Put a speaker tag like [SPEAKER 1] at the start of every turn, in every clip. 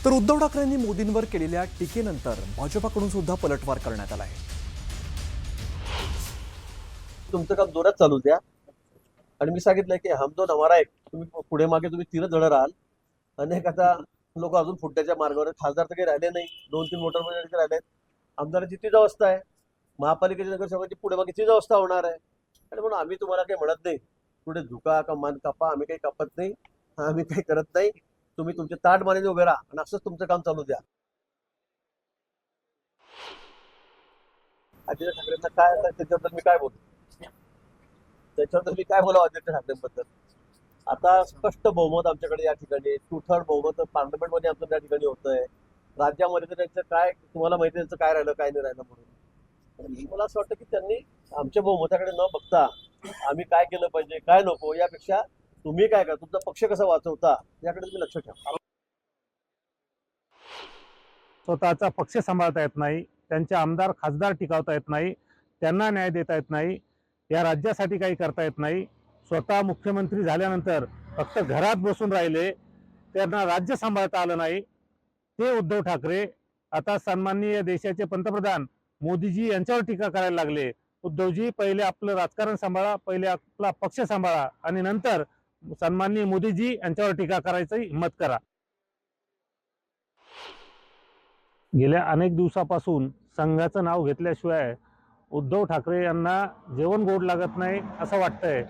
[SPEAKER 1] तर उद्धव ठाकरेंनी मोदींवर केलेल्या टीकेनंतर भाजपाकडून सुद्धा पलटवार करण्यात आला आहे।
[SPEAKER 2] तुमचं काम जोरात चालू द्या आणि मी सांगितलंय की हम दोन हमारा एक, तुम्ही पुढे मागे तुम्ही तीनच जण राहाल। अनेक आता लोक अजून फुटण्याच्या मार्गावर आहेत। खासदार तर काही राहिले नाही, 2-3 वोटर राहिले आहेत। आमदारांची तीच अवस्था आहे, महापालिकेच्या नगरसेवकांची पुढे मागे तीच अवस्था होणार आहे। आणि म्हणून आम्ही तुम्हाला काही म्हणत नाही पुढे झुका का मान कापा, आम्ही काही कापत नाही, आम्ही काही करत नाही। तुम्ही तुमचे ताट मानेने उभे राहा आणि असंच तुमचं काम चालू द्या। आदित्य ठाकरेंना काय आता त्याच्याबद्दल मी काय बोलू, त्याच्याबद्दल मी काय बोलावं आदित्य ठाकरेंबद्दल? आता स्पष्ट बहुमत आमच्याकडे या ठिकाणी, 2/3 बहुमत पार्लमेंटमध्ये आमचं त्या ठिकाणी होतंय। राज्यामध्ये तर त्यांचं काय, तुम्हाला माहिती त्यांचं काय राहिलं काय नाही राहिलं म्हणून। मला असं वाटतं की त्यांनी आमच्या बहुमताकडे न बघता आम्ही काय केलं पाहिजे काय नको यापेक्षा तुम्ही काय करा, तुमचा पक्ष कसा वाचवता याकडे तुम्ही लक्ष ठेवा।
[SPEAKER 3] स्वतःचा पक्ष सांभाळता येत नाही, त्यांचे आमदार खासदार टिकवता येत नाही, त्यांना न्याय देता येत नाही, या राज्यासाठी काही करता येत नाही। स्वतः मुख्यमंत्री झाल्यानंतर फक्त घरात बसून राहिले, त्यांना राज्य सांभाळता आलं नाही। ते उद्धव ठाकरे आता सन्माननीय देशाचे पंतप्रधान मोदीजी यांच्यावर टीका करायला लागले। उद्धवजी, पहिले आपलं राजकारण सांभाळा, पहिले आपला पक्ष सांभाळा आणि नंतर सन्माननीय मोदीजी यांच्यावर टीका करायची हिम्मत करा। गेल्या अनेक दिवसापासून संघाचं नाव घेतल्याशिवाय उद्धव ठाकरे यांना जेवण गोड लागत नाही असं वाटतंय।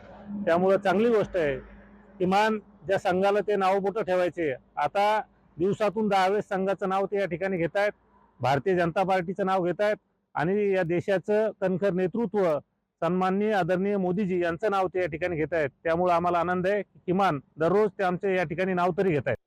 [SPEAKER 3] त्यामुळे चांगली गोष्ट आहे, किमान ज्या संघाला ते नाव बोटं ठेवायचे आता दिवसातून 10 वेळेस संघाचं नाव ते या ठिकाणी घेत आहेत, भारतीय जनता पार्टीचं नाव घेत आहेत आणि या देशाचं कणखर नेतृत्व सन्माननीय आदरणीय मोदीजी यांचं नाव ते या ठिकाणी घेत आहेत। त्यामुळे आम्हाला आनंद आहे, किमान दररोज ते आमचे या ठिकाणी नाव तरी घेत आहेत।